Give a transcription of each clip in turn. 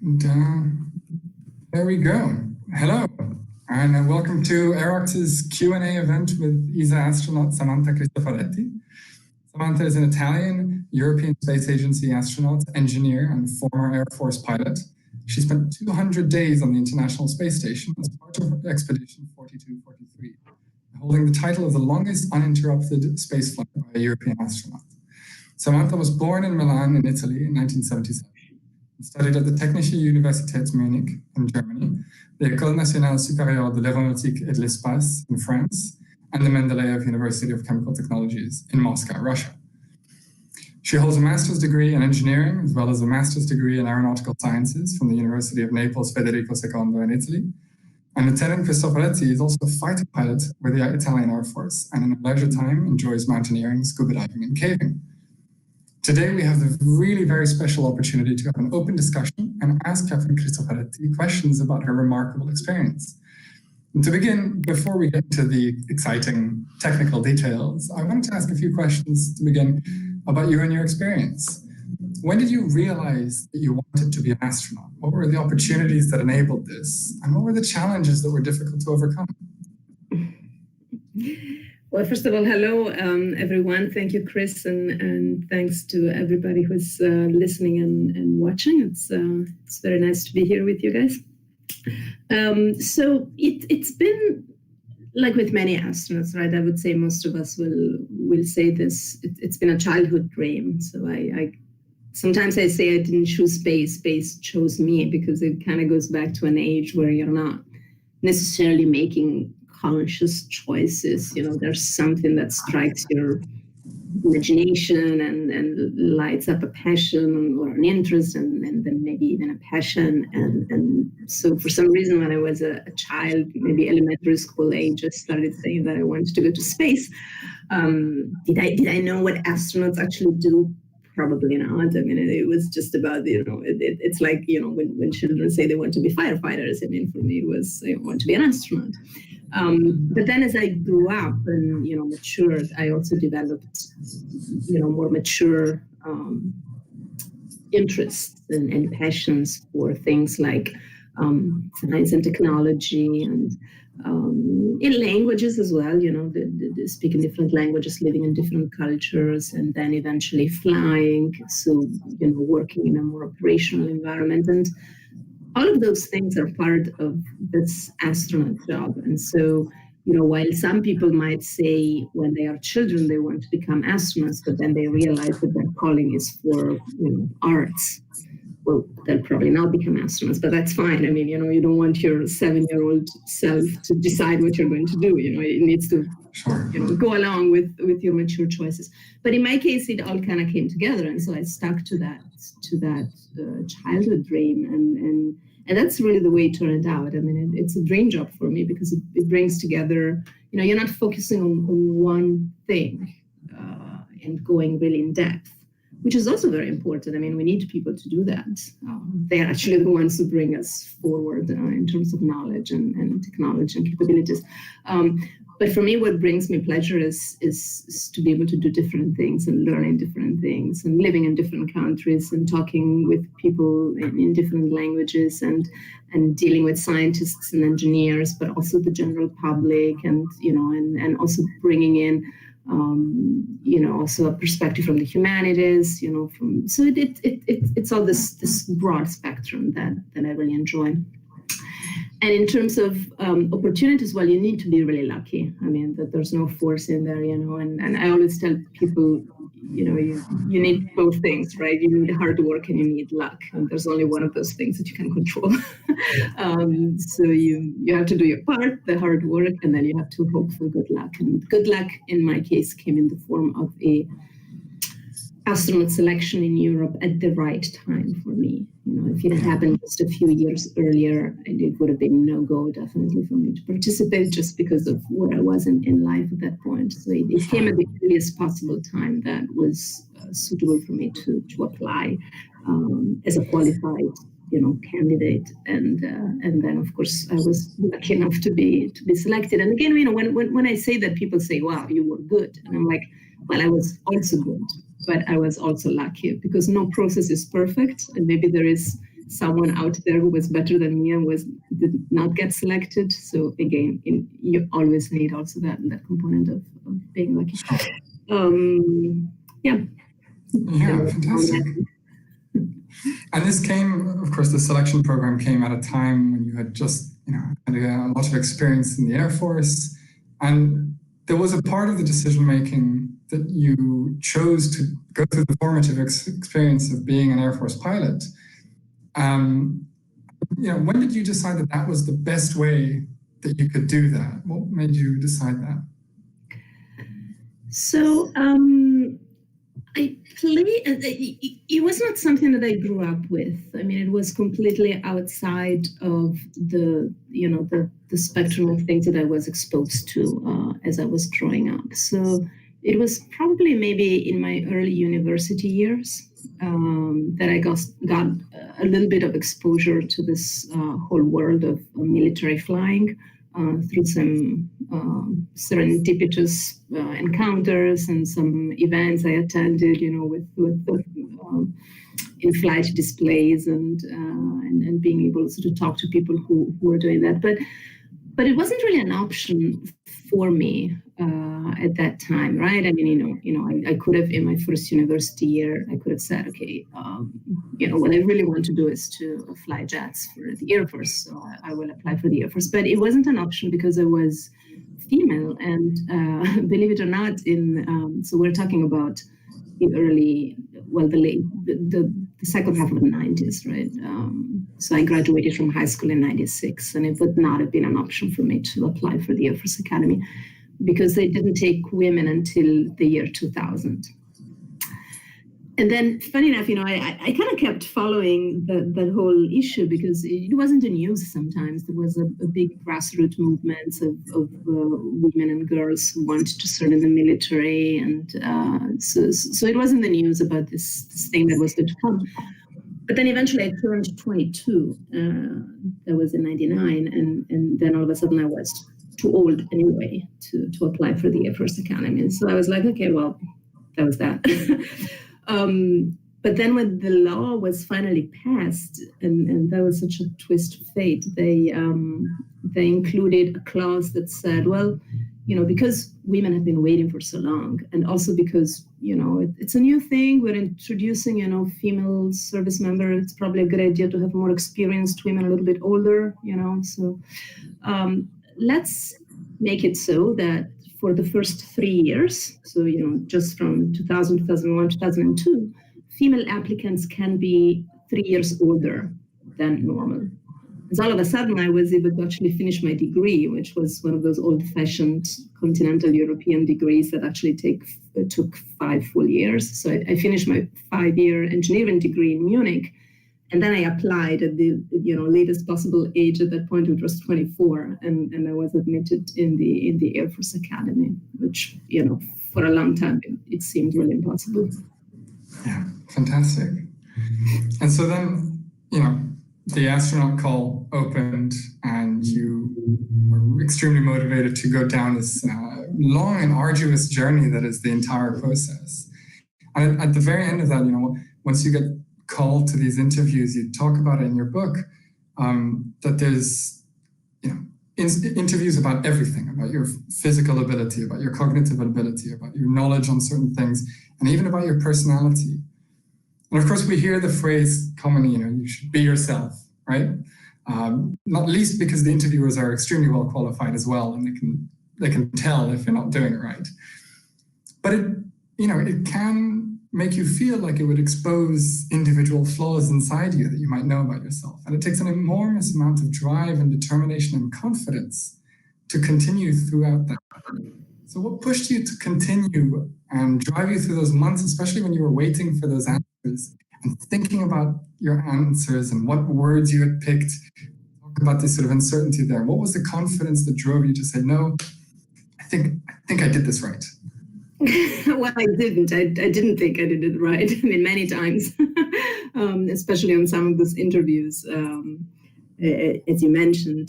And there we go. Hello, and welcome to AerOx's Q&A event with ESA astronaut Samantha Cristoforetti. Samantha is an Italian European Space Agency astronaut, engineer, and former Air Force pilot. She spent 200 days on the International Space Station as part of Expedition 4243, holding the title of the longest uninterrupted spaceflight by a European astronaut. Samantha was born in Milan in Italy in 1977. Studied at the Technische Universität Munich in Germany, the Ecole Nationale Supérieure de l'Aeronautique et de l'Espace in France, and the Mendeleev University of Chemical Technologies in Moscow, Russia. She holds a master's degree in engineering as well as a master's degree in aeronautical sciences from the University of Naples Federico II in Italy. And Lieutenant Cristoforetti is also a fighter pilot with the Italian Air Force and in her leisure time enjoys mountaineering, scuba diving, and caving. Today, we have the really very special opportunity to have an open discussion and ask Captain Cristoforetti questions about her remarkable experience. And to begin, before we get to the exciting technical details, I wanted to ask a few questions to begin about you and your experience. When did you realize that you wanted to be an astronaut? What were the opportunities that enabled this? And what were the challenges that were difficult to overcome? Well, first of all, hello, everyone. Thank you, Chris, and thanks to everybody who's listening and watching. It's very nice to be here with you guys. So it's been like with many astronauts, right? I would say most of us will say this. It's been a childhood dream. So I sometimes I say I didn't choose space. Space chose me because it kind of goes back to an age where you're not necessarily making conscious choices. You know, there's something that strikes your imagination and lights up a passion or an interest and then maybe even a passion. And so for some reason, when I was a child, maybe elementary school age, I started saying that I wanted to go to space. Did I know what astronauts actually do? Probably not. I mean, it was just about, it's like, when children say they want to be firefighters. I mean, for me, it was, I want to be an astronaut. But then as I grew up and, matured, I also developed, more mature interests and passions for things like science and technology and in languages as well, the speaking different languages, living in different cultures, and then eventually flying. So, working in a more operational environment. And all of those things are part of this astronaut job. And so, while some people might say when they are children, they want to become astronauts, but then they realize that their calling is for, arts. Well, they'll probably not become astronauts, but that's fine. I mean, you don't want your 7-year-old self to decide what you're going to do. It needs to, go along with your mature choices. But in my case, it all kind of came together, and so I stuck to that childhood dream, and that's really the way it turned out. I mean, it's a dream job for me because it brings together. You're not focusing on one thing and going really in depth, which is also very important. I mean, we need people to do that. They're actually the ones who bring us forward in terms of knowledge and technology and capabilities. But for me, what brings me pleasure is to be able to do different things and learning different things and living in different countries and talking with people in different languages and dealing with scientists and engineers, but also the general public and also bringing in also a perspective from the humanities, so it's all this broad spectrum that I really enjoy. And in terms of opportunities, well, you need to be really lucky. I mean, that there's no force in there, and I always tell people, you need both things, right? You need hard work and you need luck. And there's only one of those things that you can control. So you have to do your part, the hard work, and then you have to hope for good luck. And good luck, in my case, came in the form of a astronaut selection in Europe at the right time for me. If it had happened just a few years earlier, it would have been no-go, definitely, for me to participate just because of where I was in life at that point. So it came at the earliest possible time that was suitable for me to apply as a qualified, candidate. And then, of course, I was lucky enough to be selected. And again, when I say that, people say, "Wow, you were good," and I'm like, "Well, I was also good." But I was also lucky because no process is perfect, and maybe there is someone out there who was better than me and did not get selected. So again, you always need also that component of being lucky. Yeah, fantastic. And this came, of course, the selection program came at a time when you had just, had a lot of experience in the Air Force. And there was a part of the decision-making that you chose to go through the formative experience of being an Air Force pilot. When did you decide that that was the best way that you could do that? What made you decide that? So it was not something that I grew up with. I mean, it was completely outside of the spectrum of things that I was exposed to as I was growing up. So it was probably maybe in my early university years that I got a little bit of exposure to this whole world of military flying. Through some serendipitous encounters and some events I attended, with in-flight displays and being able to talk to people who were doing that. But it wasn't really an option for me at that time, right? I mean, I could have, in my first university year, I could have said, okay, what I really want to do is to fly jets for the Air Force, so I will apply for the Air Force. But it wasn't an option because I was female, and believe it or not, so we're talking about the second half of the 90s, right? So I graduated from high school in 96, and it would not have been an option for me to apply for the Air Force Academy because they didn't take women until the year 2000. And then, funny enough, I kind of kept following that whole issue because it wasn't the news sometimes. There was a big grassroots movement of women and girls who wanted to serve in the military. And so it wasn't the news about this thing that was going to come. But then eventually I turned 22. That was in 99. And then all of a sudden I was too old anyway to apply for the Air Force Academy. And so I was like, okay, well, that was that. But then when the law was finally passed, and that was such a twist of fate, they included a clause that said, well, because women have been waiting for so long, and also because, it's a new thing, we're introducing, female service members, it's probably a good idea to have more experienced women, a little bit older, so let's make it so that for the first 3 years, so, just from 2000, 2001, 2002, female applicants can be 3 years older than normal. And so all of a sudden, I was able to actually finish my degree, which was one of those old-fashioned continental European degrees that actually took 5 full years. So I finished my 5-year engineering degree in Munich. And then I applied at the latest possible age at that point, which was 24, and I was admitted in the Air Force Academy, which for a long time it seemed really impossible. Yeah, fantastic. And so then the astronaut call opened, and you were extremely motivated to go down this long and arduous journey that is the entire process. And at the very end of that, once you get called to these interviews, you talk about it in your book, that there's interviews about everything, about your physical ability, about your cognitive ability, about your knowledge on certain things, and even about your personality. And of course, we hear the phrase commonly, you should be yourself, right? Not least because the interviewers are extremely well qualified as well, and they can tell if you're not doing it right. But it can make you feel like it would expose individual flaws inside you that you might know about yourself. And it takes an enormous amount of drive and determination and confidence to continue throughout that. So what pushed you to continue and drive you through those months, especially when you were waiting for those answers and thinking about your answers and what words you had picked? Talk about this sort of uncertainty there. What was the confidence that drove you to say, no, I think I did this right? Well, I didn't. I didn't think I did it right. I mean, many times, especially on some of those interviews, as you mentioned,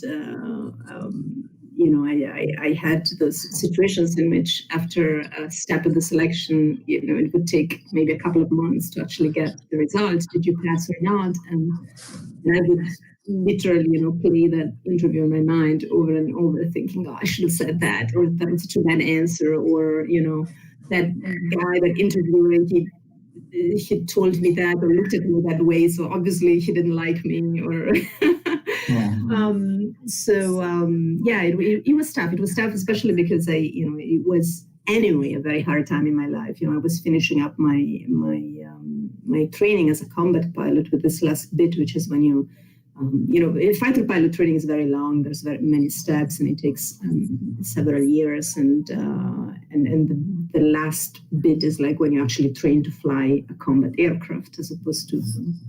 I had those situations in which after a step of the selection, it would take maybe a couple of months to actually get the result. Did you pass or not? And I would literally, play that interview in my mind over and over, thinking, oh, I should have said that, or that was such a bad answer, or, that guy that interviewed, he told me that or looked at me that way, so obviously he didn't like me, or it was tough. It was tough, especially because it was anyway a very hard time in my life. I was finishing up my training as a combat pilot with this last bit, which is when fighter pilot training is very long. There's very many steps, and it takes several years. And the last bit is like when you actually train to fly a combat aircraft, as opposed to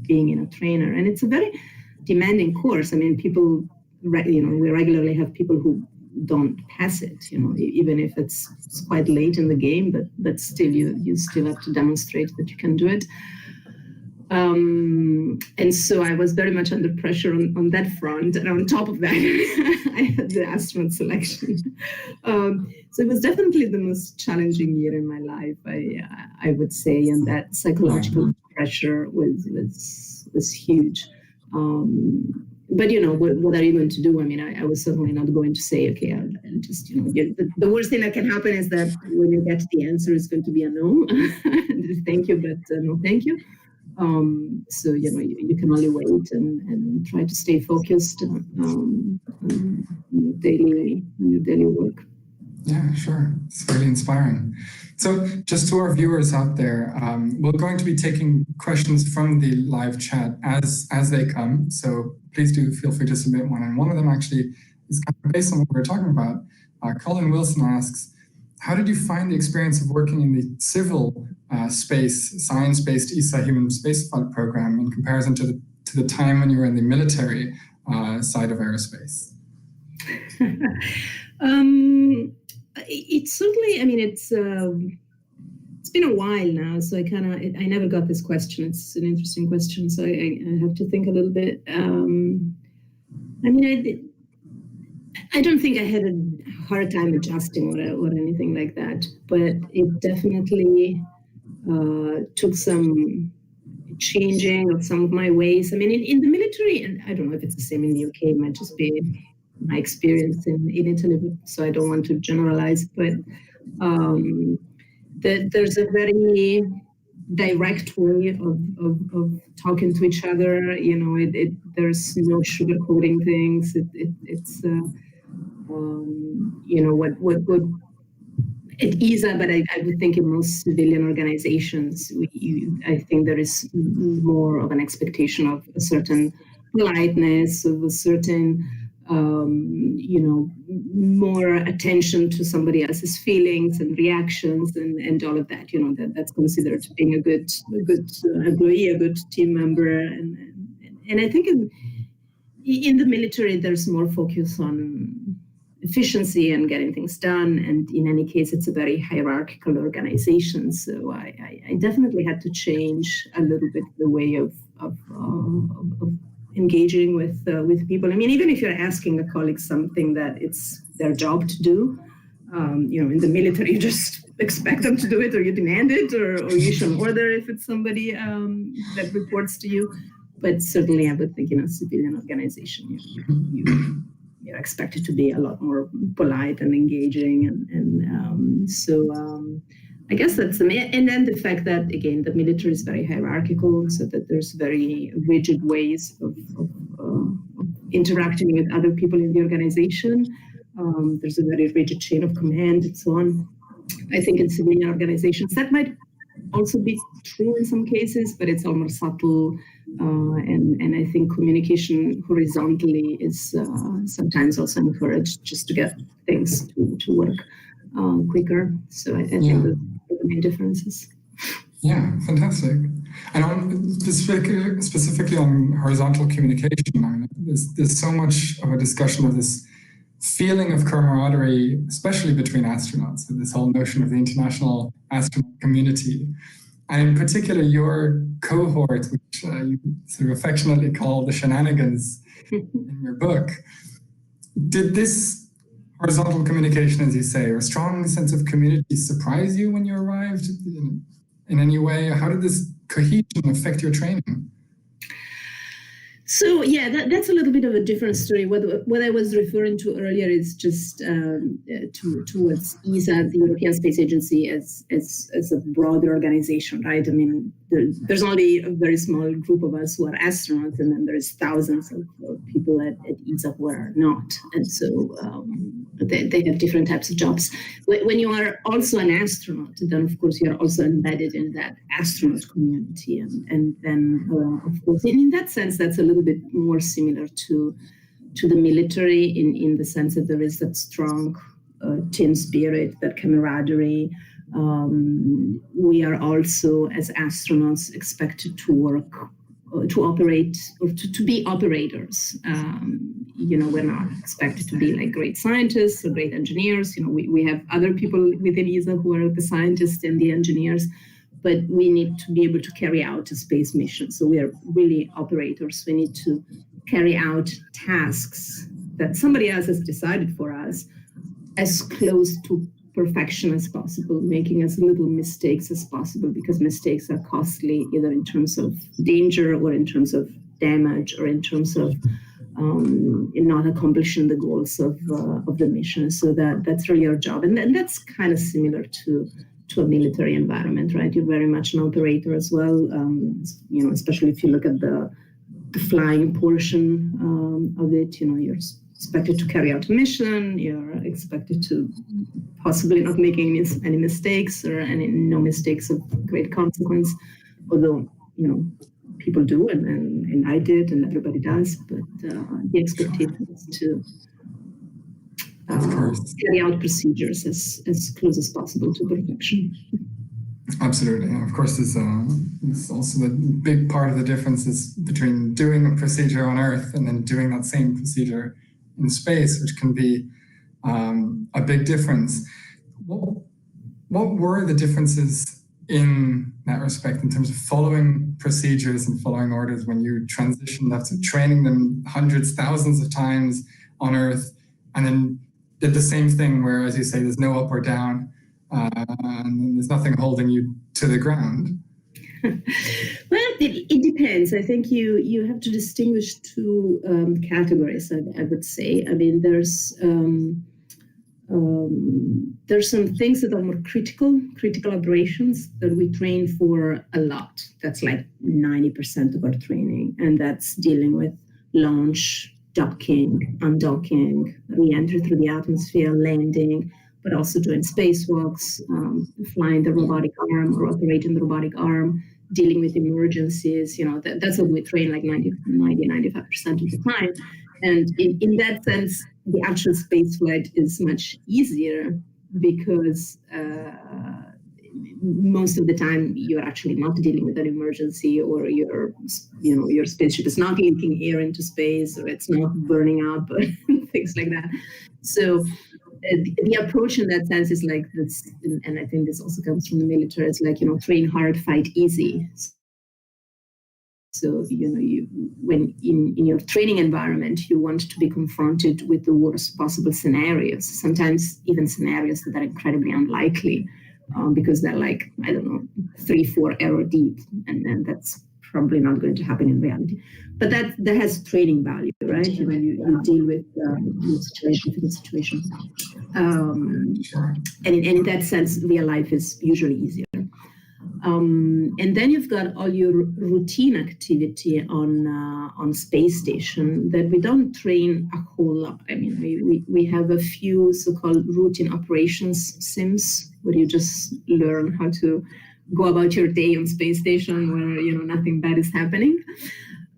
being in a trainer. And it's a very demanding course. I mean, we regularly have people who don't pass it. Even if it's quite late in the game, but still, you still have to demonstrate that you can do it. And so I was very much under pressure on that front. And on top of that, I had the astronaut selection. So it was definitely the most challenging year in my life, I would say. And that psychological pressure was huge. But what are you going to do? I mean, I was certainly not going to say, okay, I'll just, the worst thing that can happen is that when you get the answer, it's going to be a no. Thank you, but no thank you. So, you can only wait and try to stay focused on your daily work. Yeah, sure. It's really inspiring. So just to our viewers out there, we're going to be taking questions from the live chat as they come. So please do feel free to submit one. And one of them actually is kind of based on what we're talking about. Colin Wilson asks, how did you find the experience of working in the civil space, science-based ESA human spaceflight program in comparison to the time when you were in the military side of aerospace? It's certainly, I mean, it's been a while now, so I never got this question. It's an interesting question, so I have to think a little bit. I don't think I had a hard time adjusting or anything like that, but it definitely took some changing of some of my ways. I mean, in the military, and I don't know if it's the same in the UK, it might just be my experience in Italy, so I don't want to generalize, but there's a very direct way of talking to each other. There's no sugarcoating things. It's what at ESA, but I would think in most civilian organizations, I think there is more of an expectation of a certain politeness, of a certain more attention to somebody else's feelings and reactions and all of that. That's considered being a good employee, a good team member, and I think in the military there's more focus on efficiency and getting things done, and in any case it's a very hierarchical organization. So I definitely had to change a little bit the way of engaging with people. I mean, even if you're asking a colleague something that it's their job to do, in the military, you just expect them to do it, or you demand it, or you issue an order if it's somebody that reports to you. But certainly, I would think in a civilian organization, you're expected to be a lot more polite and engaging, and so. I guess that's and then the fact that, again, the military is very hierarchical, so that there's very rigid ways of interacting with other people in the organization. There's a very rigid chain of command and so on. I think in civilian organizations that might also be true in some cases, but it's all more subtle. And I think communication horizontally is sometimes also encouraged, just to get things to work quicker. So I think those are the main differences. Yeah, fantastic. And specifically on horizontal communication, I mean, there's so much of a discussion of this feeling of camaraderie, especially between astronauts, with this whole notion of the international astronaut community. And in particular, your cohort, which you sort of affectionately call the shenanigans in your book, did this horizontal communication, as you say, or a strong sense of community surprise you when you arrived in any way? How did this cohesion affect your training? So yeah, that's a little bit of a different story. What I was referring to earlier is just towards ESA, the European Space Agency, as a broader organization, right? I mean, there's only a very small group of us who are astronauts, and then there's thousands of people at ESA who are not, and so they have different types of jobs. When you are also an astronaut, then of course you are also embedded in that astronaut community, and then of course in that sense that's a little bit more similar to the military in the sense that there is that strong team spirit, that camaraderie. We are also, as astronauts, expected to work, to operate, or to be operators. We're not expected to be like great scientists or great engineers. We have other people within ESA who are the scientists and the engineers, but we need to be able to carry out a space mission. So we are really operators. We need to carry out tasks that somebody else has decided for us as close to perfection as possible, making as little mistakes as possible, because mistakes are costly, either in terms of danger or in terms of damage or in terms of not accomplishing the goals of the mission. So that's really our job. And that's kind of similar to a military environment, right? You're very much an operator as well, especially if you look at the flying portion of it. You're expected to carry out a mission, you're expected to possibly not make any mistakes or no mistakes of great consequence, although, people do, and I did, and everybody does, but the expectation is to carry out procedures as close as possible to perfection. Absolutely. And of course, there's also the big part of the differences between doing a procedure on Earth and then doing that same procedure in space, which can be a big difference. What were the differences in that respect in terms of following procedures and following orders when you transitioned after training them hundreds, thousands of times on Earth, and then did the same thing where, as you say, there's no up or down, and there's nothing holding you to the ground? Well, it depends. I think you have to distinguish two categories, I would say. I mean, there's some things that are more critical operations that we train for a lot. That's like 90% of our training, and that's dealing with launch, docking, undocking, re-entry through the atmosphere, landing, but also doing spacewalks, flying the robotic arm or operating the robotic arm, dealing with emergencies. That's what we train like 95% of the time. And in that sense, the actual space flight is much easier because most of the time you're actually not dealing with an emergency, or your spaceship is not leaking air into space, or it's not burning up, or things like that. So the approach in that sense is like this, and I think this also comes from the military. It's like, train hard, fight easy. So, when in your training environment, you want to be confronted with the worst possible scenarios, sometimes even scenarios that are incredibly unlikely, because they're like, 3-4 error deep, and then that's probably not going to happen in reality. But that has training value, right? You deal with difficult situations. And in that sense, real life is usually easier. And then you've got all your routine activity on space station that we don't train a whole lot. I mean, we have a few so-called routine operations sims where you just learn how to go about your day on space station where nothing bad is happening.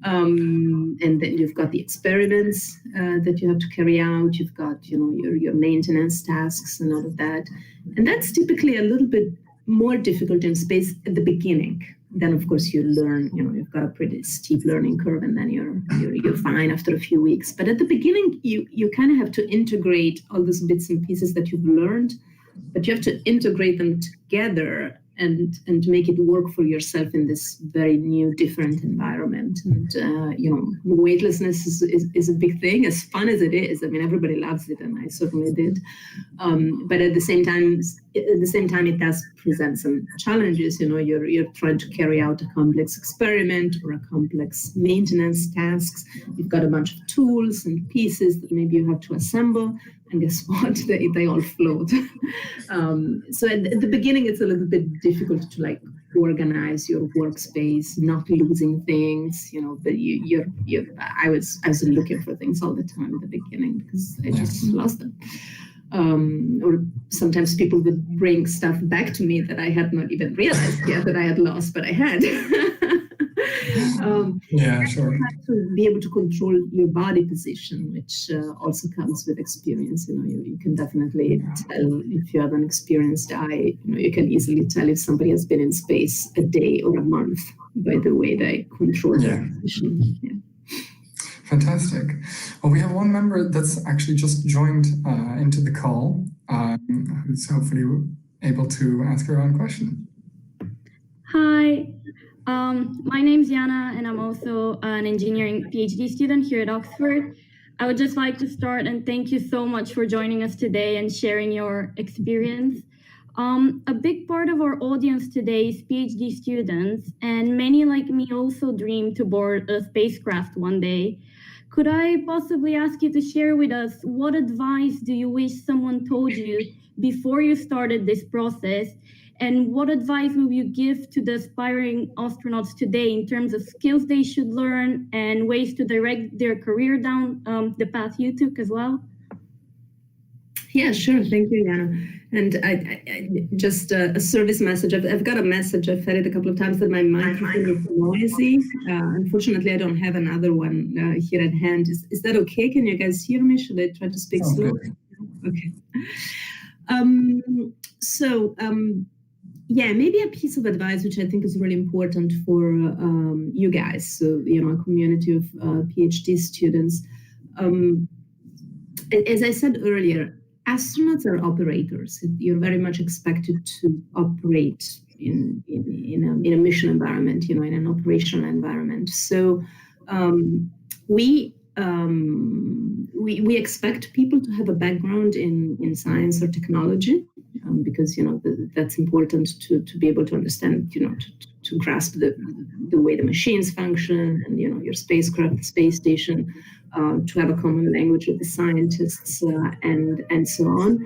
And then you've got the experiments that you have to carry out. You've got your maintenance tasks and all of that, and that's typically a little bit more difficult in space at the beginning. Then, of course, you learn. You've got a pretty steep learning curve, and then you're fine after a few weeks. But at the beginning, you kind of have to integrate all those bits and pieces that you've learned, but you have to integrate them together and make it work for yourself in this very new, different environment. And weightlessness is a big thing, as fun as it is. I mean, everybody loves it, and I certainly did. But at the same time, it does present some challenges. You're trying to carry out a complex experiment or a complex maintenance tasks. You've got a bunch of tools and pieces that maybe you have to assemble, and guess what? They all float. So at the beginning, it's a little bit difficult to organize your workspace, not losing things. But I was looking for things all the time at the beginning because I just lost them. Or sometimes people would bring stuff back to me that I had not even realized yet that I had lost, but I had. Sure. You have to be able to control your body position, which also comes with experience. You can definitely tell if you have an experienced eye. You can easily tell if somebody has been in space a day or a month by the way they control their position. Yeah. Fantastic. Well, we have one member that's actually just joined into the call, who's hopefully able to ask her own question. Hi, my name's Yana, and I'm also an engineering PhD student here at Oxford. I would just like to start and thank you so much for joining us today and sharing your experience. A big part of our audience today is PhD students, and many like me also dream to board a spacecraft one day. Could I possibly ask you to share with us what advice do you wish someone told you before you started this process? And what advice will you give to the aspiring astronauts today in terms of skills they should learn and ways to direct their career down the path you took as well? Yeah, sure. Thank you, Yana. And I just a service message. I've got a message. I've had it a couple of times that my microphone is noisy. Unfortunately, I don't have another one here at hand. Is that okay? Can you guys hear me? Should I try to speak slow? Okay. Maybe a piece of advice which I think is really important for you guys. So, a community of PhD students. As I said earlier, astronauts are operators. You're very much expected to operate in a mission environment, in an operational environment. So we expect people to have a background in science or technology because that's important to be able to understand, to grasp the way the machines function and your spacecraft, the space station. To have a common language with the scientists and so on.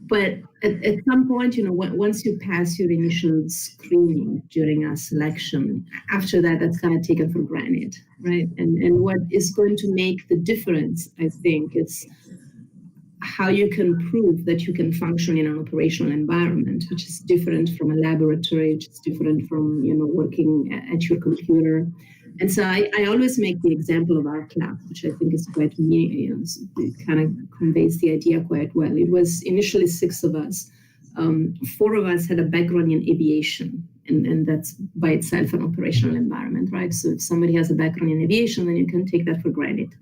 But at some point, once you pass your initial screening during a selection, after that, that's kind of taken for granted, right? And what is going to make the difference, I think, is how you can prove that you can function in an operational environment, which is different from a laboratory, which is different from, working at your computer. And so I always make the example of our class, which I think is quite it kind of conveys the idea quite well. It was initially 6 of us. 4 of us had a background in aviation, and that's by itself an operational environment, right? So if somebody has a background in aviation, then you can take that for granted.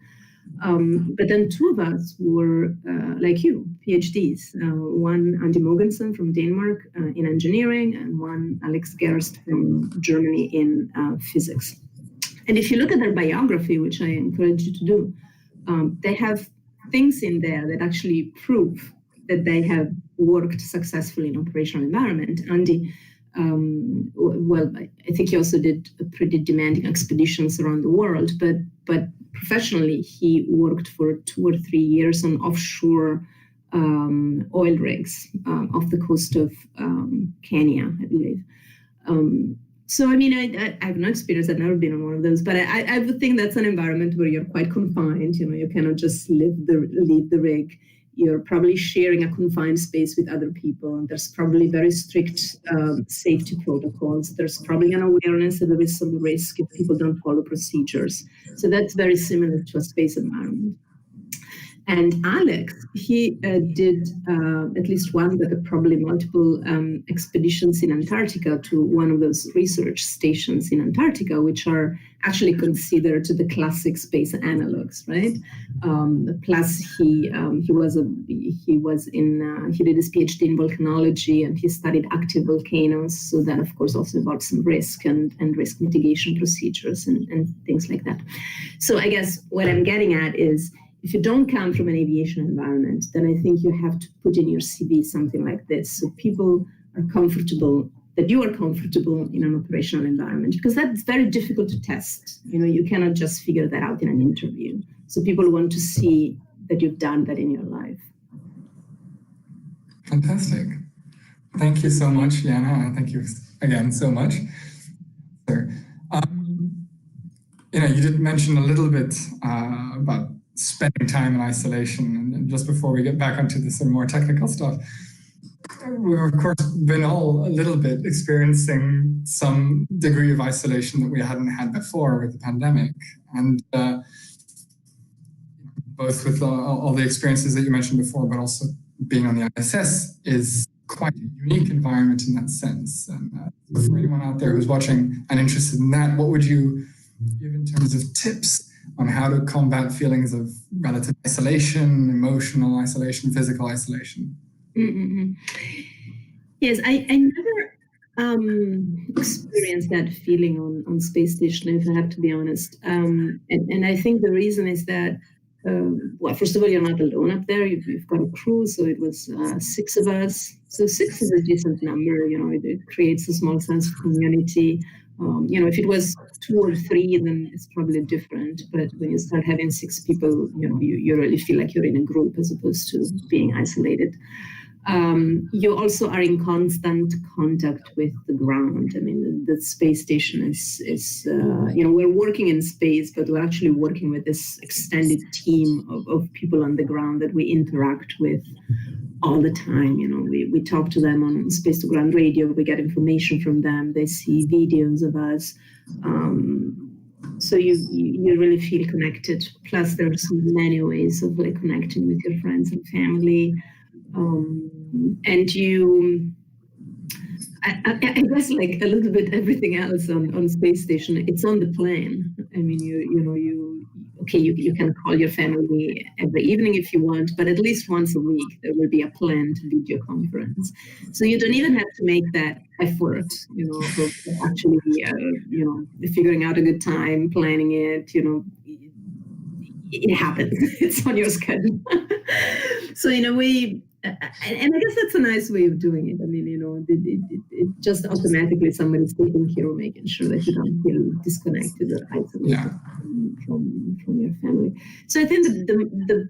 But then 2 of us were like you, PhDs. One, Andy Mogensen from Denmark in engineering, and one, Alex Gerst from Germany in physics. And if you look at their biography, which I encourage you to do, they have things in there that actually prove that they have worked successfully in operational environment. Andy, I think he also did pretty demanding expeditions around the world, but professionally, he worked for 2 or 3 years on offshore oil rigs off the coast of Kenya, I believe. So, I have no experience. I've never been on one of those, but I would think that's an environment where you're quite confined. You cannot just leave the rig. You're probably sharing a confined space with other people. And there's probably very strict safety protocols. There's probably an awareness that there is some risk if people don't follow procedures. So that's very similar to a space environment. And Alex, he did at least one, but probably multiple expeditions in Antarctica to one of those research stations in Antarctica, which are actually considered the classic space analogs, right? Plus, he did his PhD in volcanology, and he studied active volcanoes. So that, of course, also involves some risk and risk mitigation procedures and things like that. So I guess what I'm getting at is, if you don't come from an aviation environment, then I think you have to put in your CV something like this, so people are comfortable, that you are comfortable in an operational environment, because that's very difficult to test. You cannot just figure that out in an interview. So people want to see that you've done that in your life. Fantastic. Thank you so much, Jana, and thank you again so much. You did mention a little bit about spending time in isolation, and just before we get back onto the some more technical stuff, we've of course been all a little bit experiencing some degree of isolation that we hadn't had before with the pandemic, and both with all the experiences that you mentioned before, but also being on the ISS is quite a unique environment in that sense. And for anyone out there who's watching and interested in that, what would you give in terms of tips on how to combat feelings of relative isolation, emotional isolation, physical isolation? Mm-hmm. Yes, I never experienced that feeling on space station, if I have to be honest. And I think the reason is that, well, first of all, you're not alone up there. You've got a crew, so it was 6 of us. So 6 is a decent number. It creates a small sense of community. If it was 2 or 3, then it's probably different. But when you start having 6 people, you really feel like you're in a group as opposed to being isolated. You also are in constant contact with the ground. I mean, the space station is we're working in space, but we're actually working with this extended team of people on the ground that we interact with all the time. We talk to them on space to ground radio. We get information from them. They see videos of us. So you really feel connected. Plus, there's many ways of connecting with your friends and family. And I guess like a little bit everything else on space station, it's on the plane. I mean, you can call your family every evening if you want, but at least once a week there will be a planned video conference. So you don't even have to make that effort, of actually, figuring out a good time, planning it. It happens. It's on your schedule. So in a way. And I guess that's a nice way of doing it. I mean, it just automatically somebody's taking care of making sure that you don't feel disconnected or isolated from your family. So I think the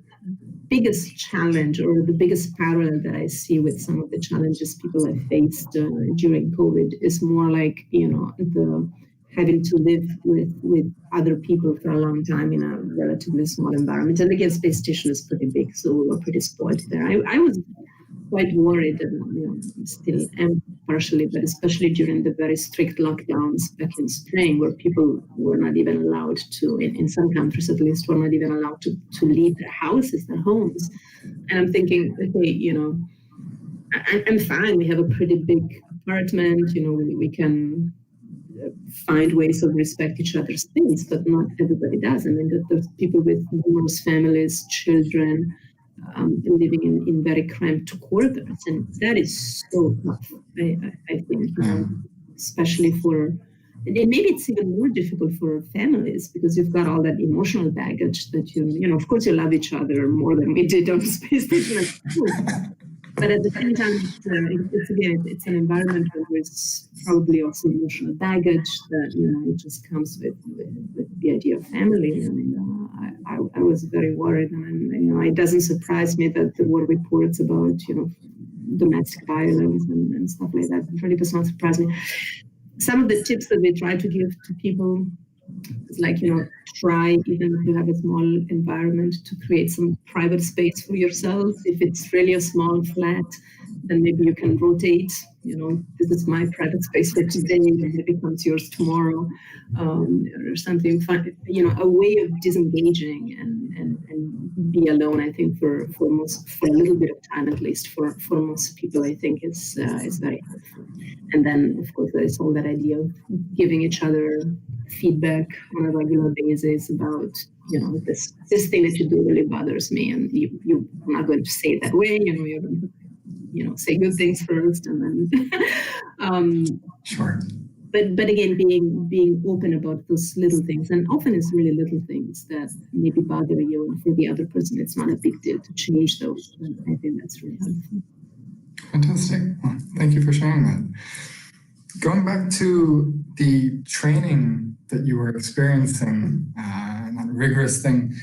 biggest challenge or the biggest parallel that I see with some of the challenges people have faced during COVID is more like, the having to live with other people for a long time in a relatively small environment. And again, space station is pretty big, so we were pretty spoiled there. I was quite worried, and still am partially, but especially during the very strict lockdowns back in spring, where people were not even allowed to, in some countries at least, were not even allowed to leave their houses, their homes. And I'm thinking, okay, I'm fine. We have a pretty big apartment. We can find ways of respect each other's things, but not everybody does. I mean, there's people with numerous families, children, living in very cramped quarters, and that is so tough. I think, especially for, and maybe it's even more difficult for families because you've got all that emotional baggage that of course you love each other more than we did on space station. But at the same time, it's an environment where there's probably also emotional baggage that it just comes with the idea of family. I mean, I was very worried, and it doesn't surprise me that there were reports about domestic violence and stuff like that. It really does not surprise me. Some of the tips that we try to give to people is like, try, even if you have a small environment, to create some private space for yourself. If it's really a small flat, then maybe you can rotate. This is my private space for today, and it becomes yours tomorrow, or something fun. A way of disengaging and be alone. I think for a little bit of time, at least for most people, I think is very helpful. And then, of course, there is all that idea of giving each other feedback on a regular basis about, this thing that you do really bothers me, and you're not going to say it that way. You're going to, say good things first, and then. Sure. But again, being open about those little things, and often it's really little things that maybe bother you, and for the other person, it's not a big deal to change those. And I think that's really helpful. Fantastic. Well, thank you for sharing that. Going back to the training that you were experiencing, that rigorous thing,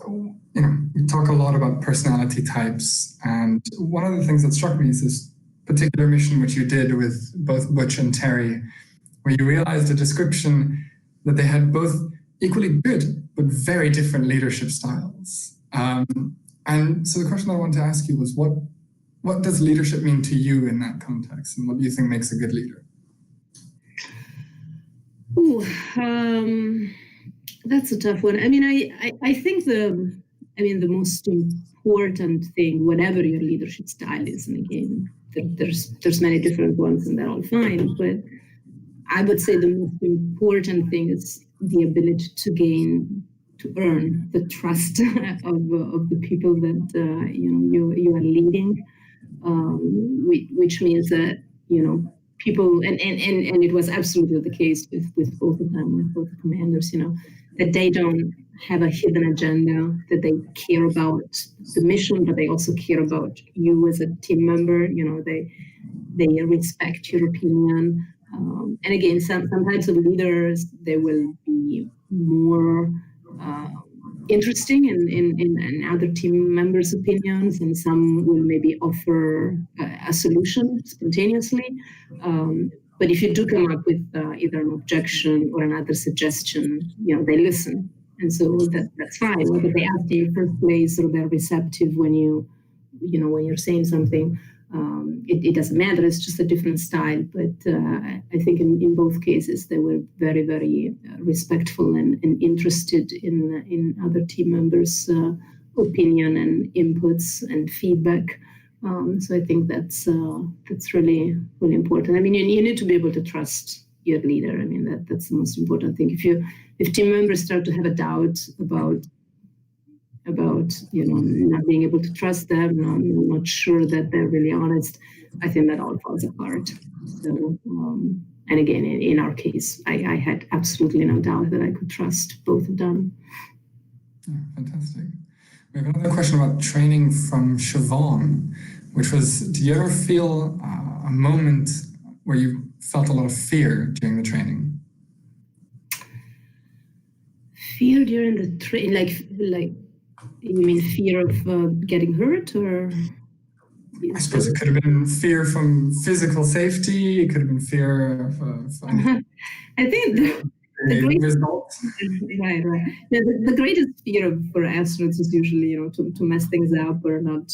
we talk a lot about personality types, and one of the things that struck me is this particular mission which you did with both Butch and Terry, where you realized a description that they had both equally good but very different leadership styles. And so the question I wanted to ask you was, what does leadership mean to you in that context, and what do you think makes a good leader? That's a tough one. I mean, I think the most important thing, whatever your leadership style is, and again, there's many different ones, and they're all fine, but I would say the most important thing is the ability to earn the trust of the people that you are leading, which means that people, and it was absolutely the case with both of them, with both the commanders, that they don't have a hidden agenda, that they care about the mission, but they also care about you as a team member. They respect your opinion. And again, some types of leaders, they will be more interesting in other team members' opinions, and some will maybe offer a solution spontaneously. But if you do come up with either an objection or another suggestion, they listen. And so that's fine, whether they ask you in the first place or they're receptive when when you're saying something. It doesn't matter. It's just a different style. But I think in both cases, they were very, very respectful and interested in other team members' opinion and inputs and feedback. So I think that's really, really important. I mean, you need to be able to trust your leader. I mean, that's the most important thing. If team members start to have a doubt about not being able to trust them, not sure that they're really honest, I think that all falls apart. So, and again, in our case, I had absolutely no doubt that I could trust both of them. Yeah, fantastic. We have another question about training from Siobhan, which was, did you ever feel a moment where you felt a lot of fear during the training? Fear during the training, like you mean fear of getting hurt, or? I suppose it could have been fear from physical safety. It could have been fear of I think the greatest result. Right. Yeah, the greatest fear for astronauts is usually to mess things up, or not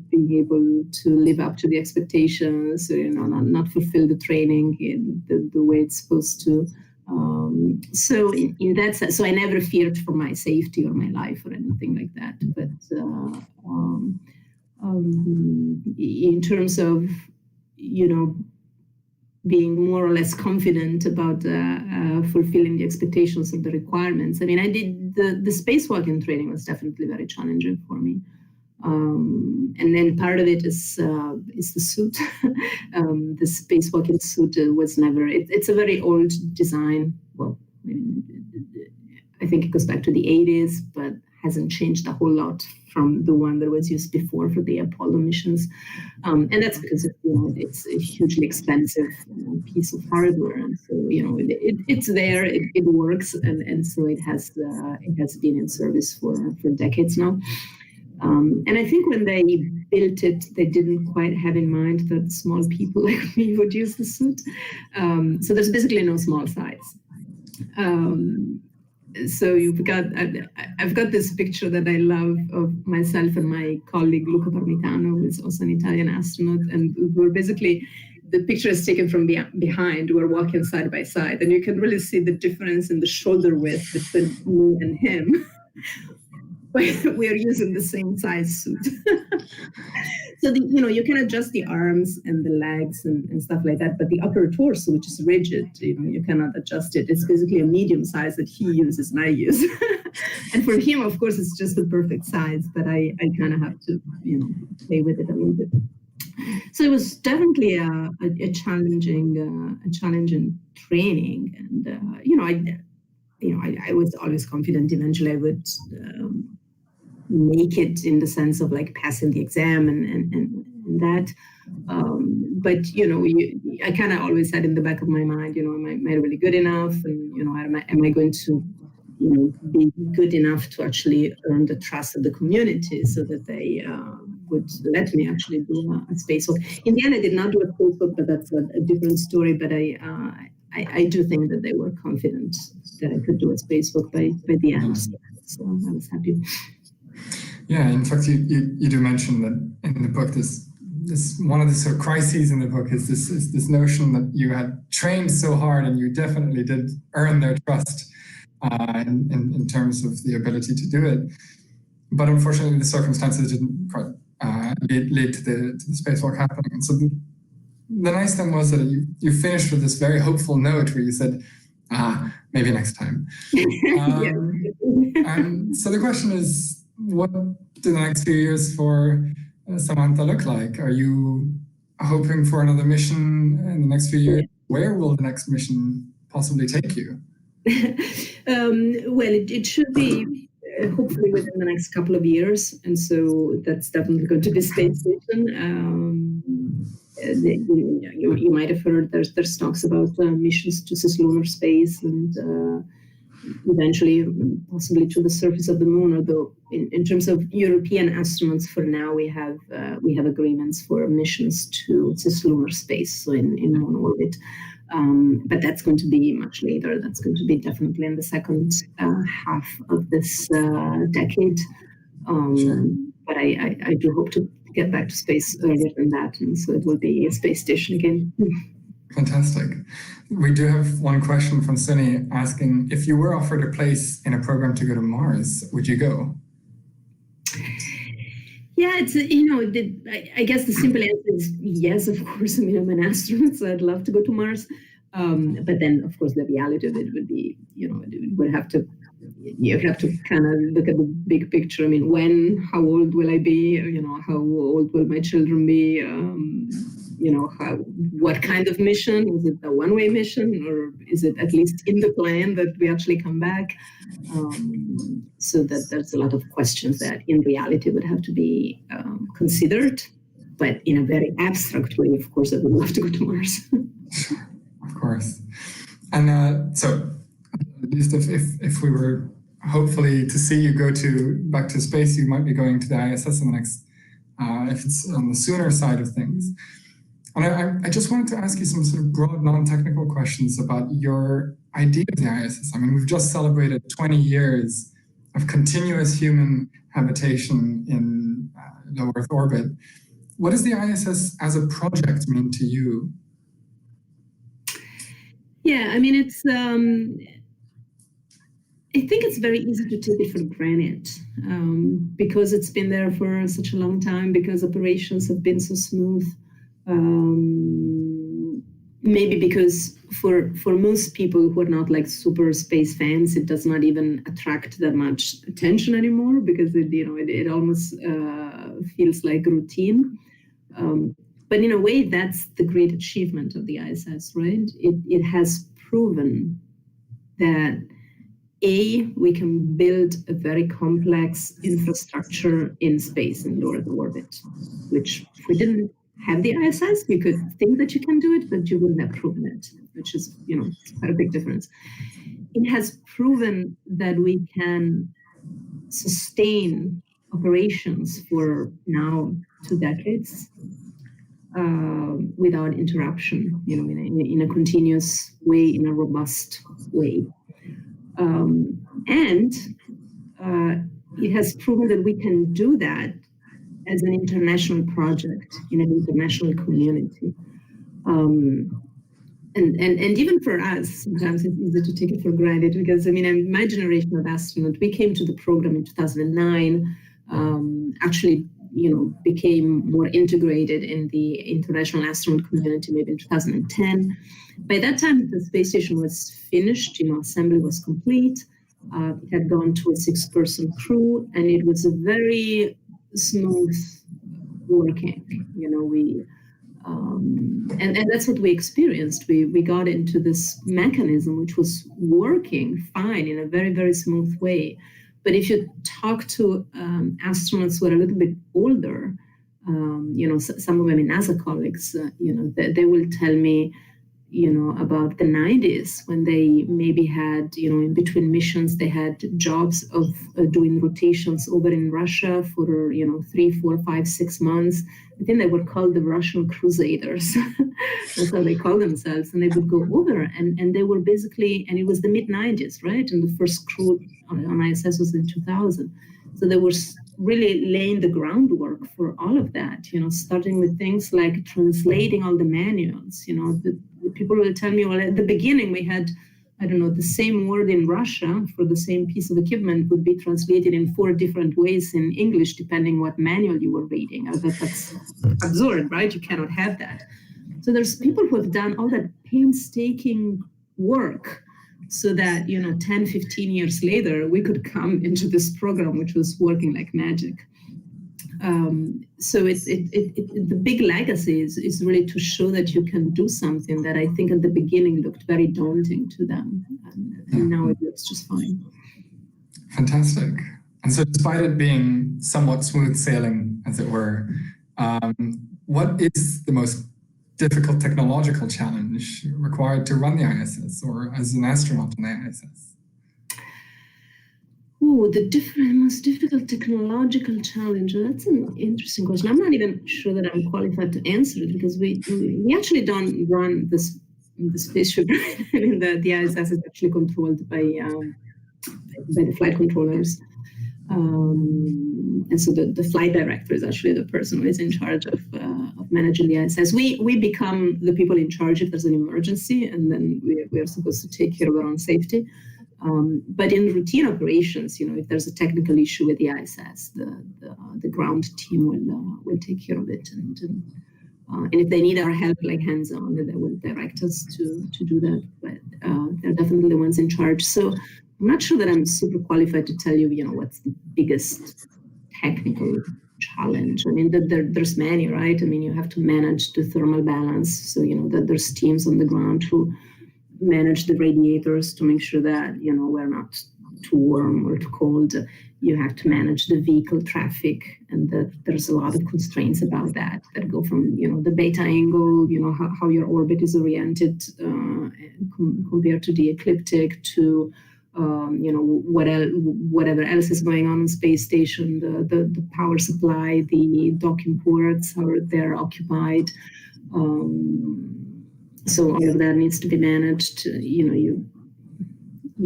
being able to live up to the expectations, or not fulfill the training in the way it's supposed to. So in that sense, so I never feared for my safety or my life or anything like that. But in terms of being more or less confident about fulfilling the expectations of the requirements, I mean, I did the spacewalking training was definitely very challenging for me. And then part of it is the suit. The spacewalking suit was never. It's a very old design. Well, I think it goes back to the 80s, but hasn't changed a whole lot from the one that was used before for the Apollo missions. And that's because it's a hugely expensive piece of hardware, and so it's there, it works, and so it has been in service for decades now. And I think when they built it, they didn't quite have in mind that small people like me would use the suit. So there's basically no small size. so I've got this picture that I love of myself and my colleague Luca Parmitano, who is also an Italian astronaut, and we're basically, the picture is taken from behind. We're walking side by side, and you can really see the difference in the shoulder width between me and him. We are using the same size suit. So you can adjust the arms and the legs and stuff like that, but the upper torso, which is rigid, you cannot adjust it. It's basically a medium size that he uses and I use. And for him, of course, it's just the perfect size, but I kind of have to play with it a little bit. So it was definitely a challenging training, and I was always confident eventually I would make it, in the sense of like passing the exam and that. But I kind of always had in the back of my mind, am I really good enough, and am I going to be good enough to actually earn the trust of the community so that they would let me actually do a spacewalk. In the end, I did not do a spacewalk, but that's a different story. But I do think that they were confident that I could do a spacewalk by the end. So I was happy. Yeah, in fact, you do mention that in the book, this one of the sort of crises in the book is this notion that you had trained so hard and you definitely did earn their trust in terms of the ability to do it. But unfortunately, the circumstances didn't quite lead to the spacewalk happening. And so the nice thing was that you finished with this very hopeful note where you said, maybe next time. And so the question is, what do the next few years for Samantha look like? Are you hoping for another mission in the next few years? Where will the next mission possibly take you? Well, it should be hopefully within the next couple of years. And so that's definitely going to be space station. You might have heard there's talks about missions to cislunar space and eventually possibly to the surface of the moon, although in terms of European astronauts, for now we have agreements for missions to cislunar space, so in moon orbit. But that's going to be much later. That's going to be definitely in the second half of this decade. Sure. But I do hope to get back to space earlier than that, and so it will be a space station again. Fantastic. We do have one question from Sunny asking, if you were offered a place in a program to go to Mars, would you go? Yeah, it's I guess the simple answer is yes, of course. I mean, I'm an astronaut, so I'd love to go to Mars. But then, of course, the reality of it would be, you have to kind of look at the big picture. I mean, how old will I be? How old will my children be? What kind of mission? Is it a one-way mission, or is it at least in the plan that we actually come back? So that there's a lot of questions that in reality would have to be considered, but in a very abstract way, of course, I would love to go to Mars. Of course. And so at least if we were hopefully to see you go back to space, you might be going to the ISS in the next, if it's on the sooner side of things. And I just wanted to ask you some sort of broad, non-technical questions about your idea of the ISS. I mean, we've just celebrated 20 years of continuous human habitation in low Earth orbit. What does the ISS as a project mean to you? Yeah, I mean, it's. I think it's very easy to take it for granted because it's been there for such a long time, because operations have been so smooth. Maybe because for most people who are not like super space fans, it does not even attract that much attention anymore, because it almost feels like routine. But in a way, that's the great achievement of the ISS, right? It has proven that we can build a very complex infrastructure in space, in low Earth orbit, which if we didn't have the ISS, you could think that you can do it, but you wouldn't have proven it, which is, quite a big difference. It has proven that we can sustain operations for now 2 decades without interruption, in a continuous way, in a robust way. And it has proven that we can do that as an international project in an international community. And even for us, sometimes it's easy to take it for granted because, I mean, my generation of astronaut, we came to the program in 2009, actually, became more integrated in the international astronaut community maybe in 2010. By that time, the space station was finished, assembly was complete. It had gone to a 6-person crew, and it was a very smooth working. And that's what we experienced. We got into this mechanism which was working fine in a very, very smooth way. But if you talk to astronauts who are a little bit older, some of them NASA colleagues, they will tell me, about the 90s when they maybe had, in between missions, they had jobs of doing rotations over in Russia for, 3, 4, 5, 6 months. I think they were called the Russian Crusaders. That's how they call themselves. And they would go over and they were basically, and it was the mid-90s, right? And the first crew on ISS was in 2000. So they were really laying the groundwork for all of that, starting with things like translating all the manuals. The people will tell me, well, at the beginning we had, the same word in Russia for the same piece of equipment would be translated in 4 different ways in English, depending what manual you were reading. That's absurd, right? You cannot have that. So there's people who have done all that painstaking work so that, 10, 15 years later, we could come into this program, which was working like magic. So the big legacy is really to show that you can do something that I think at the beginning looked very daunting to them. And now it looks just fine. Fantastic. And so despite it being somewhat smooth sailing, as it were, what is the most difficult technological challenge required to run the ISS or as an astronaut on the ISS? The most difficult technological challenge. That's an interesting question. I'm not even sure that I'm qualified to answer it because we actually don't run the spaceship. I mean, the ISS is actually controlled by the flight controllers. And so the flight director is actually the person who is in charge of managing the ISS. We become the people in charge if there's an emergency, and then we are supposed to take care of our own safety. But in routine operations, if there's a technical issue with the ISS, the ground team will take care of it. And if they need our help, like hands-on, they will direct us to do that. But they're definitely the ones in charge. So I'm not sure that I'm super qualified to tell you, what's the biggest technical challenge. I mean, there's many, right? I mean, you have to manage the thermal balance. So, there's teams on the ground who manage the radiators to make sure that, we're not too warm or too cold. You have to manage the vehicle traffic, and there's a lot of constraints about that go from, the beta angle, how your orbit is oriented compared to the ecliptic to, whatever else is going on space station, the power supply, the docking ports, how they're occupied. So all of that needs to be managed. You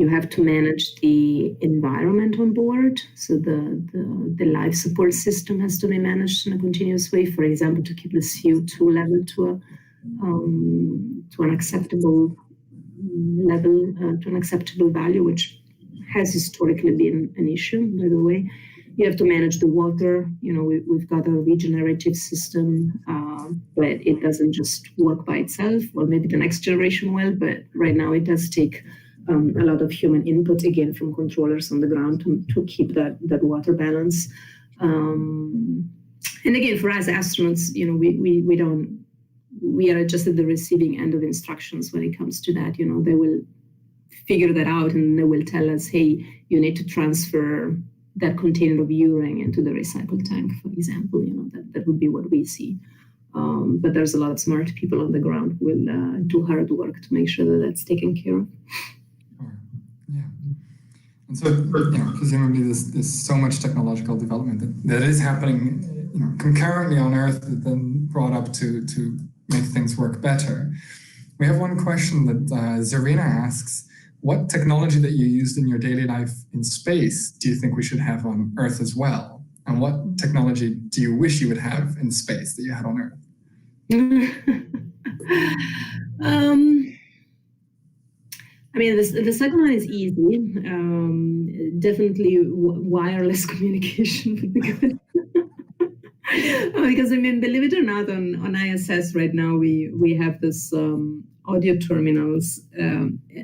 have to manage the environment on board. So the life support system has to be managed in a continuous way. For example, to keep the CO2 level to an acceptable level, to an acceptable value, which has historically been an issue, by the way. You have to manage the water. We've got a regenerative system, but it doesn't just work by itself. Well, maybe the next generation will, but right now it does take a lot of human input, again, from controllers on the ground to keep that water balance. And again, for us astronauts, we are just at the receiving end of instructions when it comes to that. They will figure that out and they will tell us, hey, you need to transfer that container of urine into the recycle tank, for example. That would be what we see. But there's a lot of smart people on the ground who will do hard work to make sure that that's taken care of. Sure. Yeah. And so, presumably there's so much technological development that is happening, concurrently on Earth, that then brought up to make things work better. We have one question that Zarina asks: what technology that you used in your daily life in space do you think we should have on Earth as well? And what technology do you wish you would have in space that you had on Earth? I mean, the second one is easy. Definitely wireless communication would be good. Because, I mean, believe it or not, on ISS right now, we have this audio terminals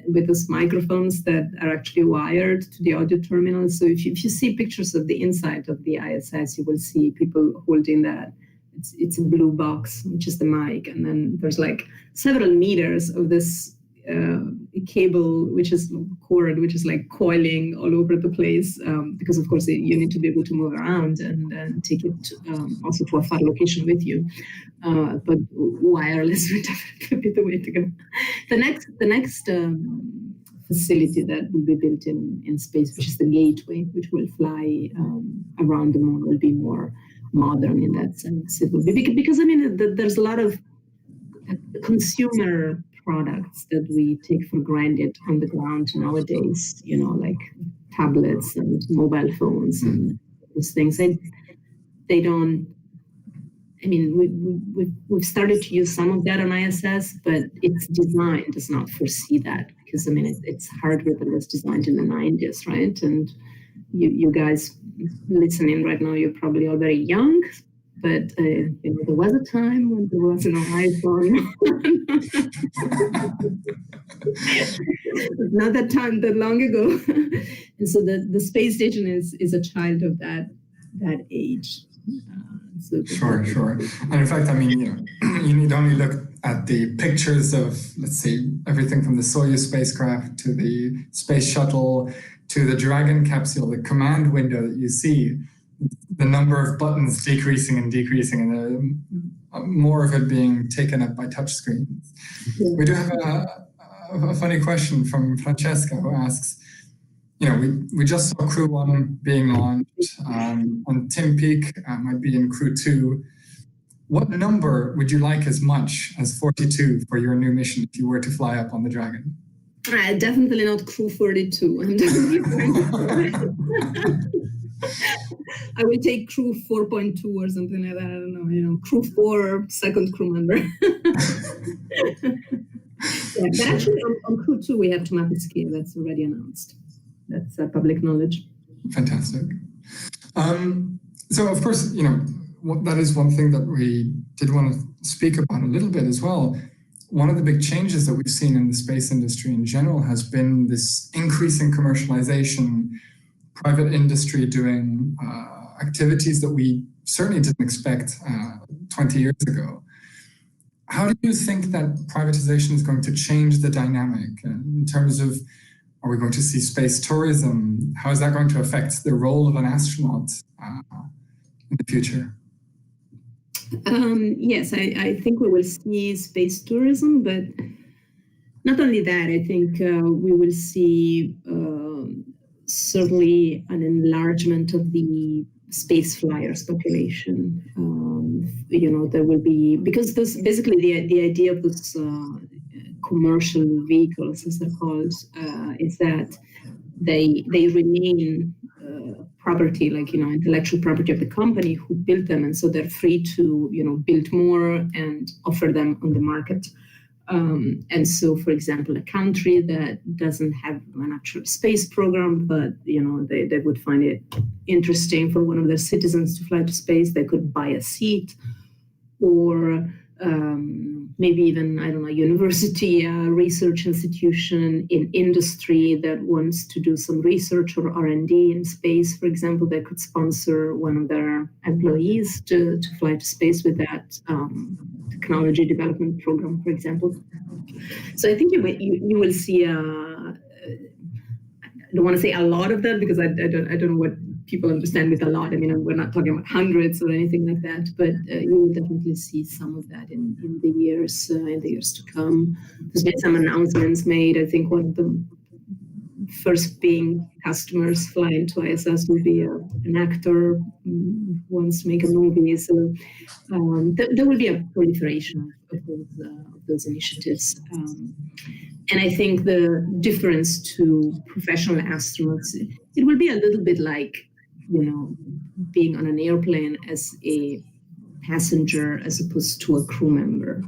with these microphones that are actually wired to the audio terminals. So if you see pictures of the inside of the ISS, you will see people holding that. It's a blue box, which is the mic. And then there's like several meters of this cable, which is cord, which is like coiling all over the place, because of course you need to be able to move around and take it also to a far location with you. But wireless would definitely be the way to go. The next facility that will be built in space, which is the Gateway, which will fly around the moon, will be more modern in that sense. It will be because I mean there's a lot of consumer products that we take for granted on the ground nowadays, you know, like tablets and mobile phones and those things. They don't, I mean, we've started to use some of that on ISS, but its design does not foresee that because, I mean, it's hardware that was designed in the 90s, right? And you guys listening right now, you're probably all very young, but you know, there was a time when there was no iPhone. Not that long ago. And so the space station is a child of that age. Sure. And in fact, I mean, you know, you need only look at the pictures of, let's say, everything from the Soyuz spacecraft to the space shuttle to the Dragon capsule, the command window that you see, the number of buttons decreasing and more of it being taken up by touch screens. Yeah. We do have a funny question from Francesca, who asks, you know, we just saw Crew 1 being launched on Tim Peake, might be in Crew 2. What number would you like as much as 42 for your new mission if you were to fly up on the Dragon? Definitely not Crew 42. I will take Crew 4.2 or something like that. I don't know, you know, Crew 4, second crew member. Yeah, but actually on Crew 2, we have Tomapisky. That's already announced. That's public knowledge. Fantastic. So, of course, you know, that is one thing that we did want to speak about a little bit as well. One of the big changes that we've seen in the space industry in general has been this increasing commercialization, private industry doing activities that we certainly didn't expect 20 years ago. How do you think that privatization is going to change the dynamic in terms of, are we going to see space tourism? How is that going to affect the role of an astronaut in the future? Yes, I think we will see space tourism, but not only that, I think we will see certainly an enlargement of the space flyers population. You know, there will be, because this basically the idea of this commercial vehicles, as they're called, is that they remain property, like, you know, intellectual property of the company who built them, and so they're free to, you know, build more and offer them on the market. And so, for example, a country that doesn't have an actual space program, but, you know, they would find it interesting for one of their citizens to fly to space, they could buy a seat, or maybe even, I don't know, university, research institution in industry that wants to do some research or R&D in space, for example, they could sponsor one of their employees to fly to space with that technology development program, for example. So I think you will see, I don't want to say a lot of that, because I don't know what people understand with a lot. I mean, we're not talking about hundreds or anything like that, but you will definitely see some of that in the years to come. There's been some announcements made. I think one of the first being customers flying to ISS will be an actor who wants to make a movie. So there will be a proliferation of those initiatives. And I think the difference to professional astronauts, it will be a little bit like, being on an airplane as a passenger as opposed to a crew member.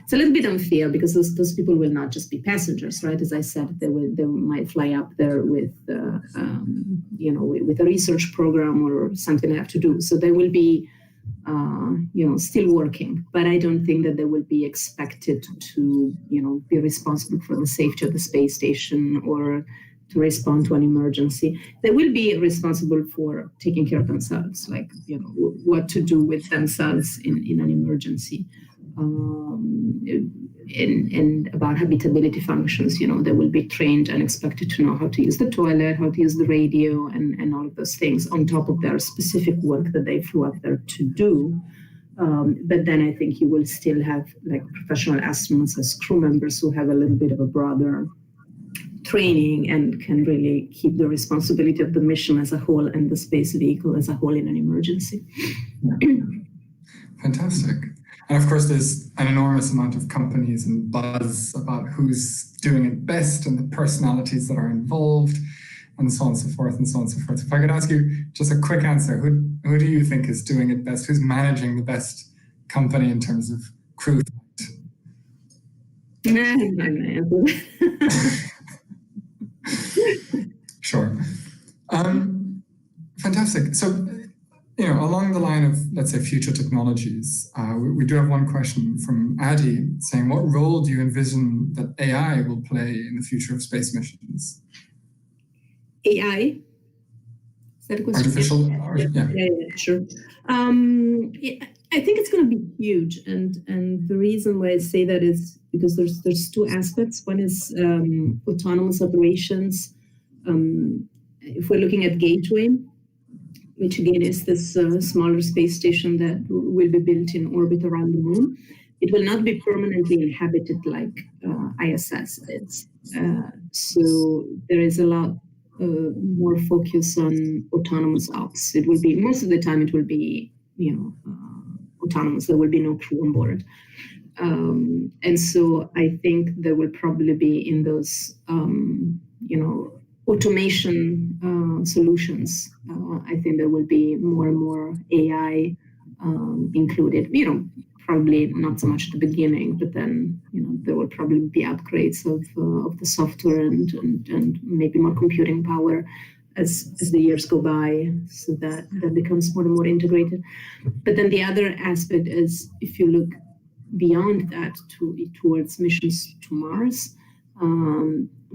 It's a little bit unfair because those people will not just be passengers, right? As I said, they might fly up there with with a research program or something they have to do. So they will be still working, but I don't think that they will be expected to be responsible for the safety of the space station or to respond to an emergency. They will be responsible for taking care of themselves, like what to do with themselves in an emergency. And about habitability functions, they will be trained and expected to know how to use the toilet, how to use the radio, and all of those things on top of their specific work that they flew up there to do. But then I think you will still have like professional astronauts as crew members who have a little bit of a broader training and can really keep the responsibility of the mission as a whole and the space vehicle as a whole in an emergency. Fantastic. And of course, there's an enormous amount of companies and buzz about who's doing it best and the personalities that are involved and so on and so forth and so on and so forth. If I could ask you just a quick answer, who do you think is doing it best? Who's managing the best company in terms of crew? Sure. Fantastic. So, along the line of, let's say, future technologies, we do have one question from Adi saying, what role do you envision that AI will play in the future of space missions? AI? Is that a question? Artificial? Yeah, sure. I think it's going to be huge. And the reason why I say that is because there's two aspects. One is autonomous operations. If we're looking at Gateway, which again is this smaller space station that will be built in orbit around the moon, it will not be permanently inhabited like ISS is. So there is a lot more focus on autonomous ops. It will be, most of the time it will be, autonomous. There will be no crew on board. And so I think there will probably be in those, automation solutions. I think there will be more and more AI included. Probably not so much at the beginning, but then there will probably be upgrades of the software and maybe more computing power as the years go by, so that becomes more and more integrated. But then the other aspect is, if you look beyond that towards missions to Mars,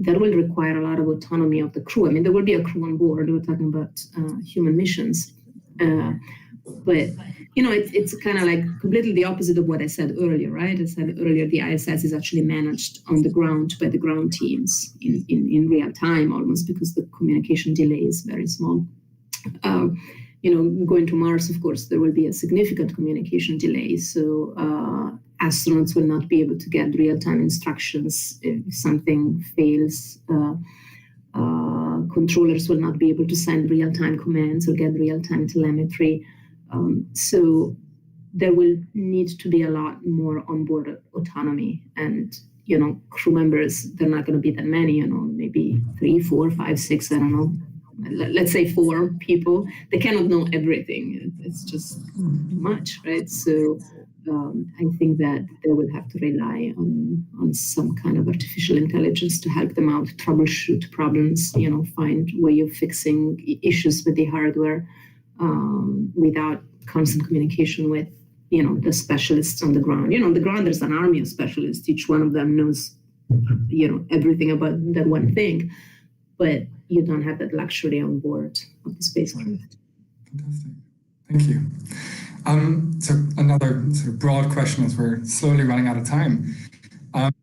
that will require a lot of autonomy of the crew. I mean, there will be a crew on board. We're talking about human missions. But, it's kind of like completely the opposite of what I said earlier, right? I said earlier, the ISS is actually managed on the ground by the ground teams in real time almost, because the communication delay is very small. Going to Mars, of course, there will be a significant communication delay. So astronauts will not be able to get real-time instructions if something fails. Controllers will not be able to send real-time commands or get real-time telemetry. So there will need to be a lot more onboard autonomy. And, crew members, they're not going to be that many, maybe 3, 4, 5, 6, I don't know. Let's say 4 people. They cannot know everything. It's just too much, right? So I think that they will have to rely on some kind of artificial intelligence to help them out, troubleshoot problems, find way of fixing issues with the hardware without constant communication with, the specialists on the ground. On the ground, there's an army of specialists. Each one of them knows, everything about that one thing, but you don't have that luxury on board of the spacecraft. Fantastic. Thank you. So another sort of broad question as we're slowly running out of time. Some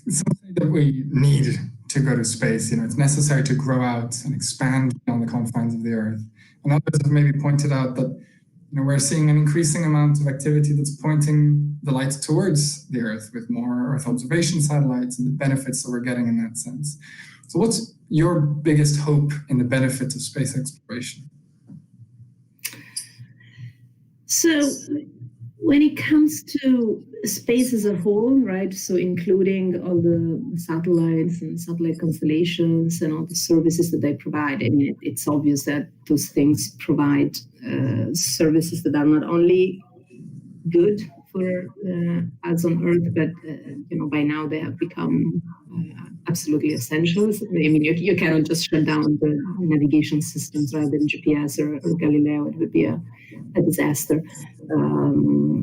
say that we need to go to space. It's necessary to grow out and expand beyond the confines of the Earth. And others have maybe pointed out that we're seeing an increasing amount of activity that's pointing the light towards the Earth with more Earth observation satellites and the benefits that we're getting in that sense. So what's your biggest hope in the benefit of space exploration? So When it comes to space as a whole, right, so including all the satellites and satellite constellations and all the services that they provide, I mean, it's obvious that those things provide services that are not only good for us on Earth, but by now they have become absolutely essential. I mean, you cannot just shut down the navigation systems rather than GPS or Galileo. It would be a disaster.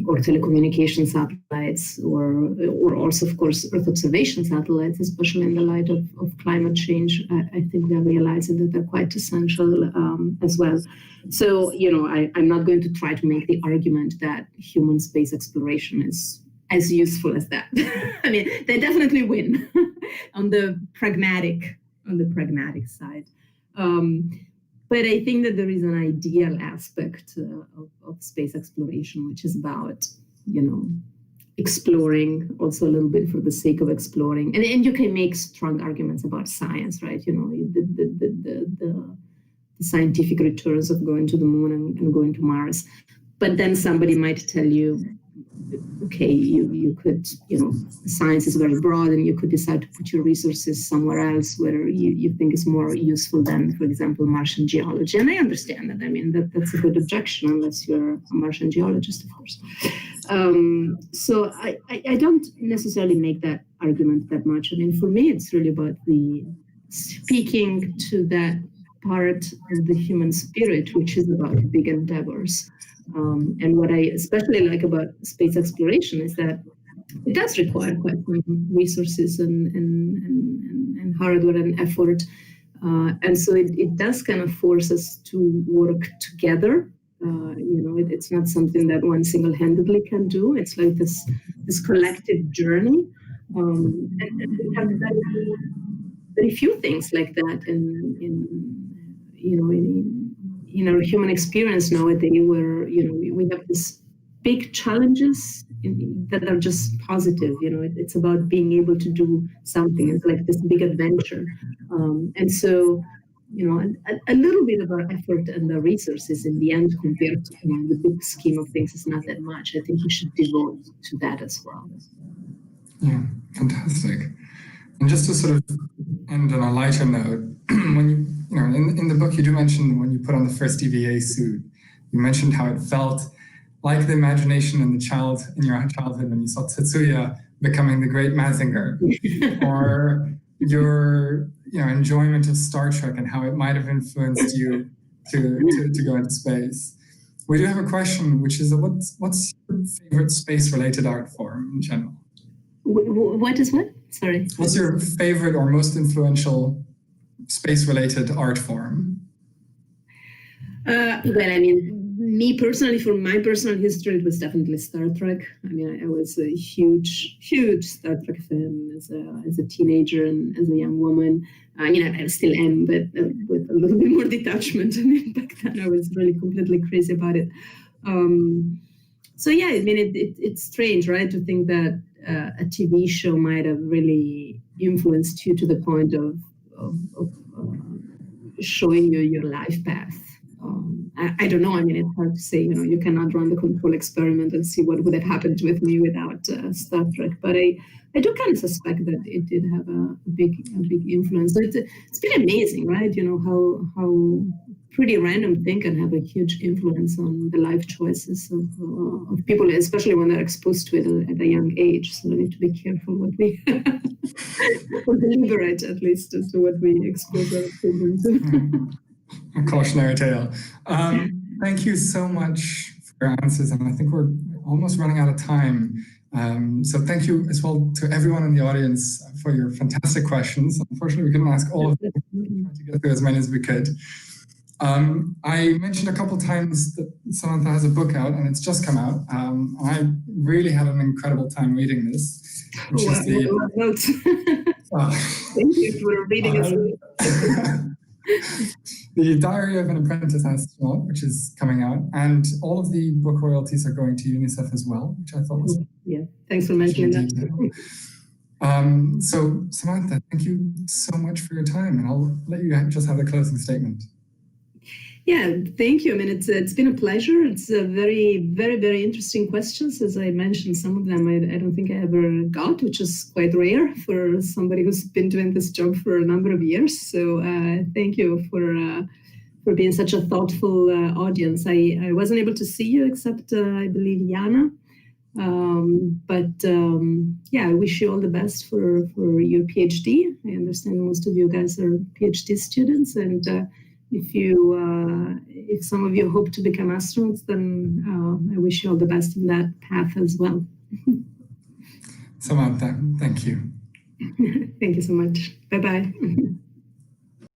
Or telecommunication satellites, or also, of course, Earth observation satellites, especially in the light of climate change. I think they're realizing that they're quite essential as well. So, I'm not going to try to make the argument that human space exploration is as useful as that. I mean, they definitely win on the pragmatic side. But I think that there is an ideal aspect of space exploration, which is about, exploring also a little bit for the sake of exploring. And you can make strong arguments about science, right? The scientific returns of going to the moon and going to Mars. But then somebody might tell you, okay, you could, science is very broad and you could decide to put your resources somewhere else where you think is more useful than, for example, Martian geology. And I understand that. I mean, that's a good objection unless you're a Martian geologist, of course. So I don't necessarily make that argument that much. I mean, for me, it's really about speaking to that part of the human spirit, which is about big endeavors. And what I especially like about space exploration is that it does require quite some resources and hardware and effort. And so it does kind of force us to work together. It's not something that one single-handedly can do. It's like this collective journey. And we have very few things like that in our human experience nowadays, where we have these big challenges that are just positive. It's about being able to do something. It's like this big adventure, and so a little bit of our effort and the resources in the end, compared to the big scheme of things, is not that much. I think we should devote to that as well. Yeah, fantastic. And just to sort of end on a lighter note, when you in the book, you do mention when you put on the first EVA suit, you mentioned how it felt like the imagination in your childhood when you saw Tetsuya becoming the great Mazinger, or your enjoyment of Star Trek and how it might have influenced you to go into space. We do have a question, which is what's your favorite space-related art form in general? What is what? Sorry. What's your favorite or most influential space-related art form? Well, I mean, me personally, from my personal history, it was definitely Star Trek. I mean, I was a huge Star Trek fan as a teenager and as a young woman. I mean, I still am, but with a little bit more detachment. I mean, back then I was really completely crazy about it. So yeah, I mean, it's strange, right, to think that a TV show might have really influenced you to the point of showing you your life path. I don't know. I mean, it's hard to say. You cannot run the control experiment and see what would have happened with me without Star Trek. But I do kind of suspect that it did have a big influence. So it's been amazing, right? How pretty random thing can have a huge influence on the life choices of people, especially when they're exposed to it at a young age. So we need to be careful what we, or deliberate at least, as to what we expose our children to. A cautionary tale. Thank you so much for your answers, and I think we're almost running out of time. So thank you as well to everyone in the audience for your fantastic questions. Unfortunately, we couldn't ask all of them. We tried to get through as many as we could. I mentioned a couple times that Samantha has a book out, and it's just come out. I really had an incredible time reading this. Which is Thank you for reading it. The Diary of an Apprentice Astronaut, which is coming out, and all of the book royalties are going to UNICEF as well, which I thought was thanks for mentioning that. So Samantha, thank you so much for your time, and I'll let you just have the closing statement. Yeah, thank you. I mean, it's been a pleasure. It's a very, very, very interesting questions. As I mentioned, some of them I don't think I ever got, which is quite rare for somebody who's been doing this job for a number of years. So thank you for being such a thoughtful audience. I wasn't able to see you except, I believe, Jana. I wish you all the best for your PhD. I understand most of you guys are PhD students, and if some of you hope to become astronauts, then I wish you all the best in that path as well. Samantha, thank you. Thank you so much. Bye-bye.